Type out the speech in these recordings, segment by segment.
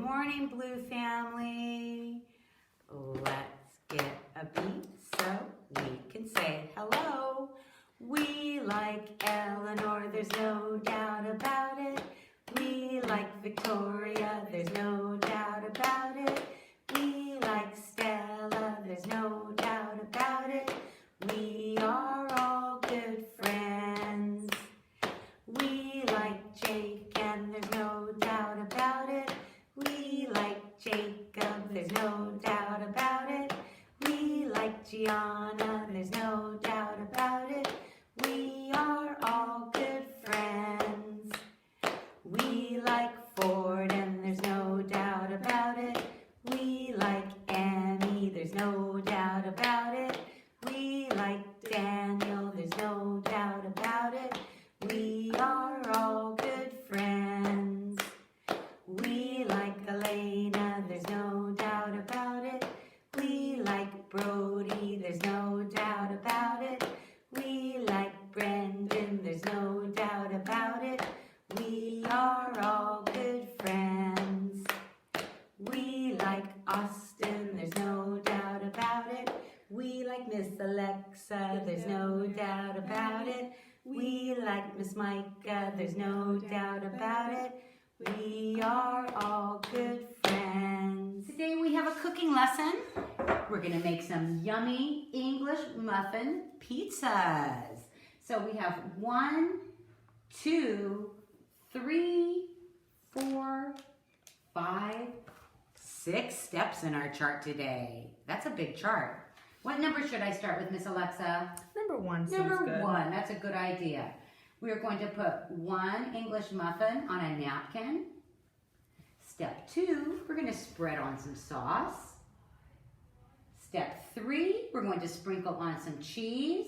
morning, Blue family. Let's get a beat so we can say hello. We like Eleanor, there's no doubt about it. We like Victoria, there's no doubt about it. We like Stella, there's no doubt about it. We are all good friends. We like Jake and there's no doubt about it. We like Jacob, there's no doubt about it. We like Gianna, there's no doubt about it. We are all good friends. We like Ford and there's no doubt about it. We like Annie, there's no doubt about it. We like Daniel, there's no doubt about it. We are all good friends. We like Elena, there's no doubt about it. We like Brody, there's no doubt about it. We like Brendan, there's no doubt about it. We are all good friends. We like Austin, there's no doubt about it. We like Miss Alexa, there's no doubt about it. We like Miss Micah, there's no doubt about it. We are all good friends. Today we have a cooking lesson. We're gonna make some yummy English muffin pizzas. So we have 1, 2, 3, 4, 5, 6 steps in our chart today. That's a big chart. What number should I start with, Miss Alexa? Number 1 seems Number good. 1, that's a good idea. We are going to put 1 English muffin on a napkin. Step 2, we're going to spread on some sauce. Step 3, we're going to sprinkle on some cheese.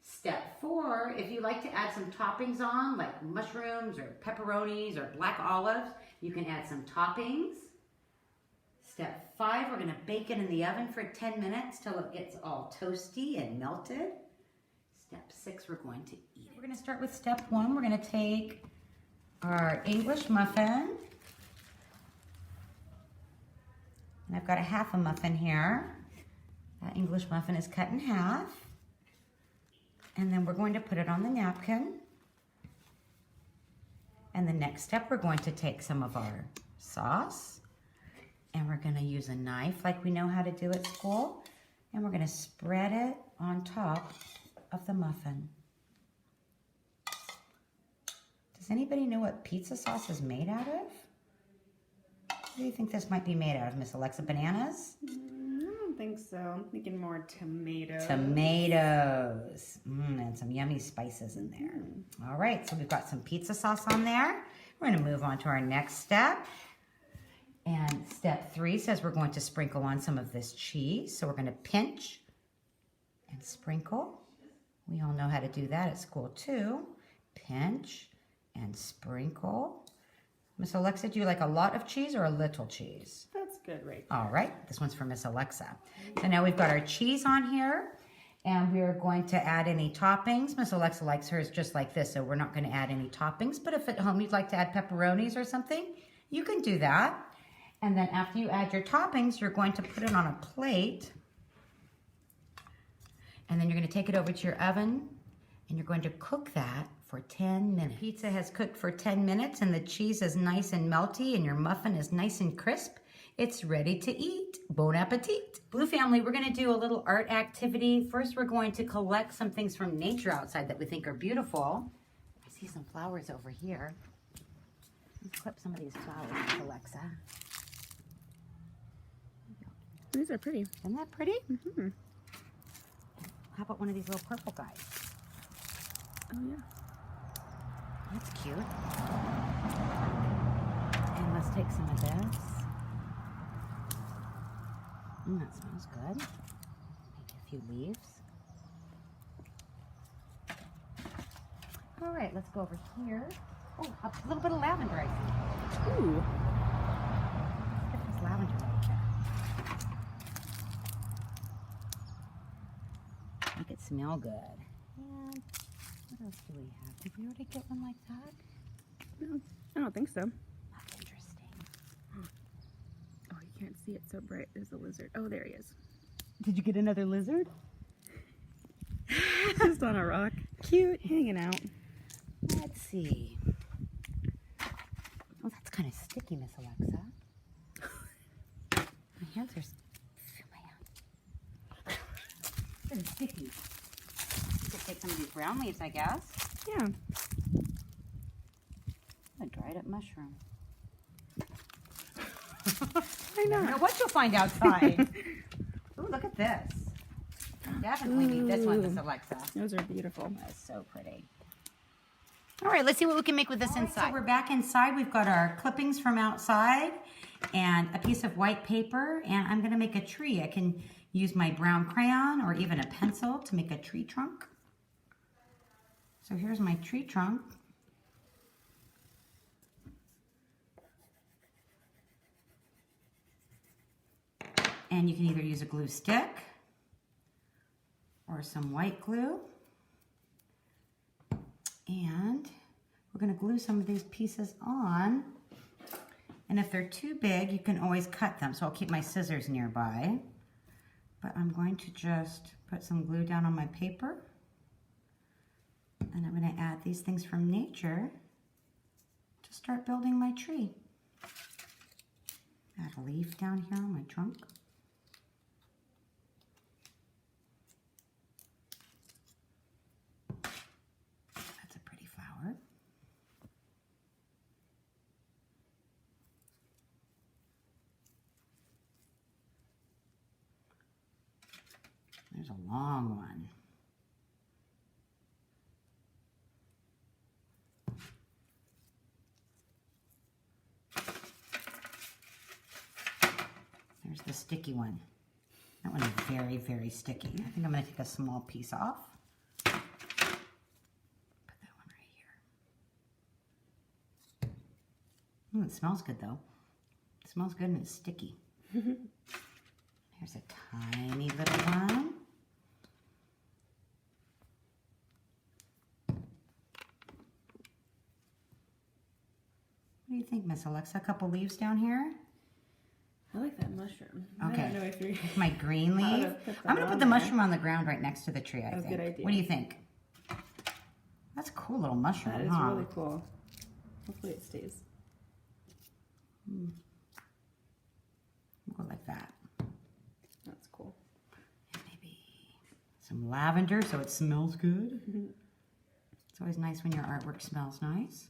Step 4, if you like to add some toppings on, like mushrooms or pepperonis or black olives, you can add some toppings. Step 5, we're going to bake it in the oven for 10 minutes till it gets all toasty and melted. Step 6, we're going to eat it. We're going to start with step 1. We're going to take our English muffin. And I've got a half a muffin here. That English muffin is cut in half. And then we're going to put it on the napkin. And the next step, we're going to take some of our sauce. And we're going to use a knife like we know how to do at school. And we're going to spread it on top of the muffin. Does anybody know what pizza sauce is made out of? What do you think this might be made out of, Miss Alexa? Bananas? I don't think so. I'm thinking more tomatoes. Tomatoes. And some yummy spices in there. All right, so we've got some pizza sauce on there. We're going to move on to our next step. And step 3 says we're going to sprinkle on some of this cheese. So we're going to pinch and sprinkle. We all know how to do that at school too. Pinch and sprinkle. Miss Alexa, do you like a lot of cheese or a little cheese? That's good, right? All right, this one's for Miss Alexa. So now we've got our cheese on here, and we're going to add any toppings. Miss Alexa likes hers just like this, so we're not going to add any toppings. But if at home you'd like to add pepperonis or something, you can do that. And then after you add your toppings, you're going to put it on a plate. And then you're going to take it over to your oven, and you're going to cook that for 10 minutes. Pizza has cooked for 10 minutes, and the cheese is nice and melty, and your muffin is nice and crisp. It's ready to eat. Bon appetit. Blue family, we're going to do a little art activity. First, we're going to collect some things from nature outside that we think are beautiful. I see some flowers over here. Let's clip some of these flowers, Miss Alexa. These are pretty. Isn't that pretty? Mm-hmm. How about one of these little purple guys? Oh, yeah. That's cute. And let's take some of this. That smells good. Maybe a few leaves. All right, let's go over here. Oh, a little bit of lavender, I see. Ooh. Get this lavender right there. Make it smell good. And what else do we have? Did we already get one like that? No, I don't think so. That's interesting. see it so bright. There's a lizard. Oh, there he is. Did you get another lizard? Just on a rock. Cute, hanging out. Let's see. Oh, that's kind of sticky, Miss Alexa. My hands are... Feel my hands. Pretty sticky. You could take some of these brown leaves, I guess. Yeah. A dried up mushroom. Why I don't know not? what you'll find outside. Ooh, look at this. Definitely need this one, Miss Alexa. Those are beautiful. That's so pretty. All right, let's see what we can make with this inside. So we're back inside. We've got our clippings from outside and a piece of white paper, and I'm gonna make a tree. I can use my brown crayon or even a pencil to make a tree trunk. So here's my tree trunk. And you can either use a glue stick or some white glue. And we're going to glue some of these pieces on. And if they're too big, you can always cut them. So I'll keep my scissors nearby. But I'm going to just put some glue down on my paper. And I'm going to add these things from nature to start building my tree. Add a leaf down here on my trunk. That's a pretty flower. There's a long one. There's the sticky one. That one is very, very sticky. I think I'm going to take a small piece off. Put that one right here. Ooh, it smells good though. It smells good and it's sticky. Here's a tiny little one. What do you think, Miss Alexa? A couple leaves down here? I like that mushroom. Okay. I don't know if you're... My green How to leaf. put that I'm going to on put the there. mushroom on the ground right next to the tree, I That's a think. good idea. What do you think? That's a cool little mushroom, That is huh? really cool. Hopefully it stays. We'll go like that. That's cool. And maybe some lavender so it smells good. It's always nice when your artwork smells nice.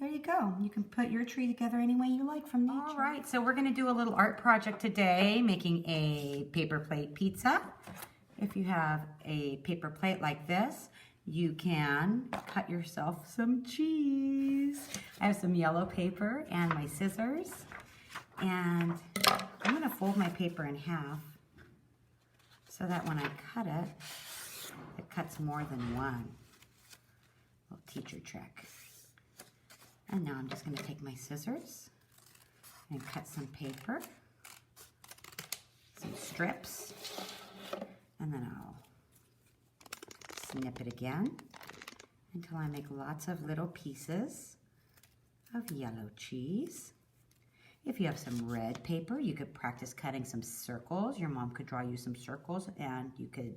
There you go. You can put your tree together any way you like from nature. All right, so we're going to do a little art project today, making a paper plate pizza. If you have a paper plate like this, you can cut yourself some cheese. I have some yellow paper and my scissors. And I'm going to fold my paper in half so that when I cut it, it cuts more than one. Little teacher trick. And now I'm just going to take my scissors and cut some paper, some strips, and then I'll snip it again until I make lots of little pieces of yellow cheese. If you have some red paper, you could practice cutting some circles. Your mom could draw you some circles, and you could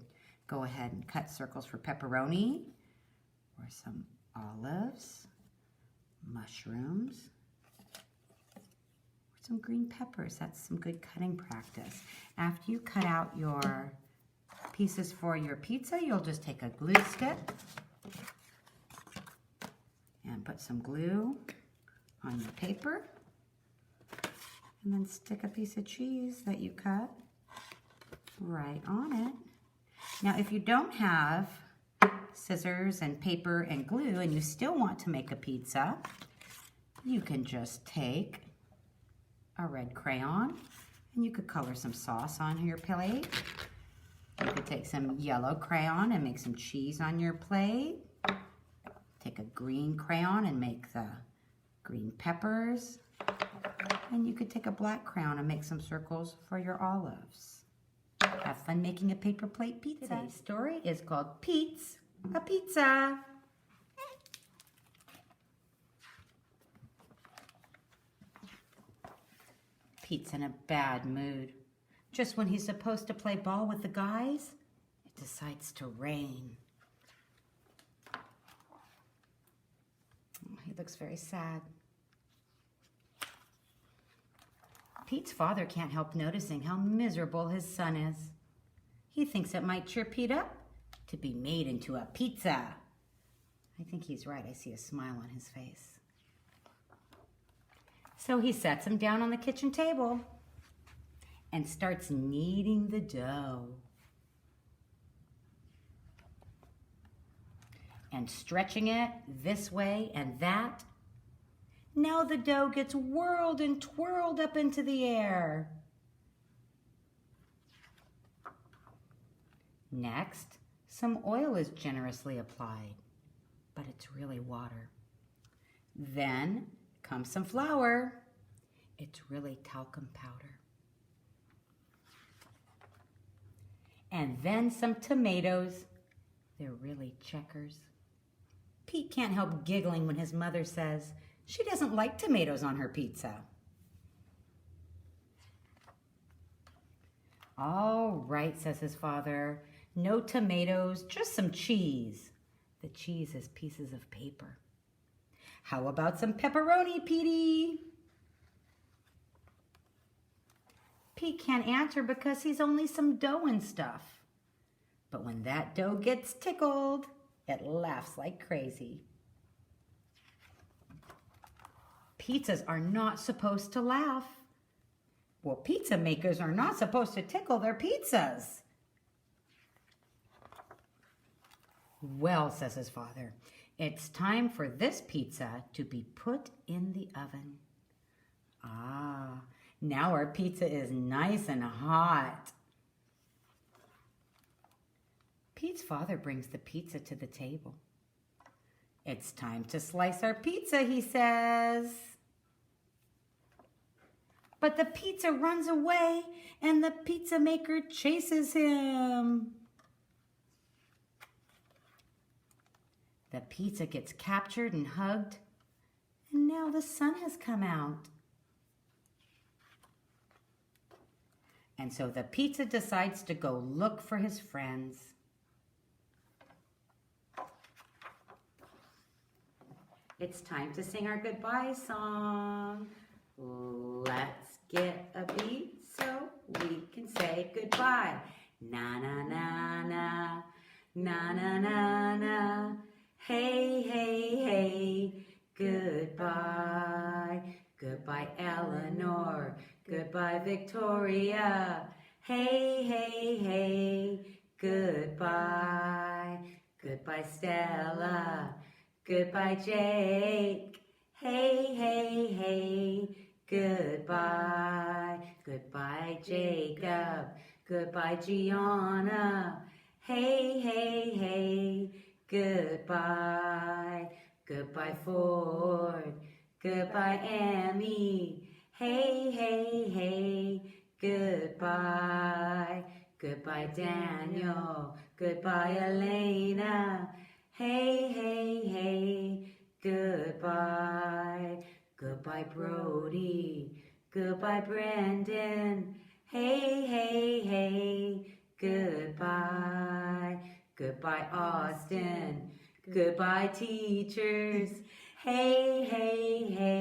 go ahead and cut circles for pepperoni or some olives, mushrooms, or some green peppers. That's some good cutting practice. After you cut out your pieces for your pizza, you'll just take a glue stick and put some glue on your paper, and then stick a piece of cheese that you cut right on it. Now, if you don't have scissors and paper and glue and you still want to make a pizza, you can just take a red crayon and you could color some sauce on your plate. You could take some yellow crayon and make some cheese on your plate. Take a green crayon and make the green peppers. And you could take a black crayon and make some circles for your olives. Have fun making a paper plate pizza. Today's story is called Pete's a Pizza. Pete's in a bad mood. Just when he's supposed to play ball with the guys, it decides to rain. He looks very sad. Pete's father can't help noticing how miserable his son is. He thinks it might cheer Pete up to be made into a pizza. I think he's right. I see a smile on his face. So he sets him down on the kitchen table and starts kneading the dough. And stretching it this way and that. Now the dough gets whirled and twirled up into the air. Next, some oil is generously applied, but it's really water. Then comes some flour. It's really talcum powder. And then some tomatoes. They're really checkers. Pete can't help giggling when his mother says she doesn't like tomatoes on her pizza. All right, says his father. No tomatoes, just some cheese. The cheese is pieces of paper. How about some pepperoni, Petey? Pete can't answer because he's only some dough and stuff. But when that dough gets tickled, it laughs like crazy. Pizzas are not supposed to laugh. Well, pizza makers are not supposed to tickle their pizzas. Well, says his father, it's time for this pizza to be put in the oven. Ah, now our pizza is nice and hot. Pete's father brings the pizza to the table. It's time to slice our pizza, he says. But the pizza runs away and the pizza maker chases him. The pizza gets captured and hugged, and now the sun has come out. And so the pizza decides to go look for his friends. It's time to sing our goodbye song. Let's get a beat so we can say goodbye. Na na na na, na na na na. Hey, hey, hey, goodbye. Goodbye, Eleanor. Goodbye, Victoria. Hey, hey, hey, goodbye. Goodbye, Stella. Goodbye, Jake. Hey, hey, hey, goodbye. Goodbye, Jacob. Goodbye, Gianna. Hey, hey, hey, goodbye. Goodbye, Ford. Goodbye, Amy. Hey, hey, hey, goodbye. Goodbye, Daniel. Goodbye, Elena. Hey, hey, hey, goodbye. Goodbye, Brody. Goodbye, Brandon. Hey, hey, hey, goodbye. Goodbye, Austin. Goodbye, teachers. Hey, hey, hey.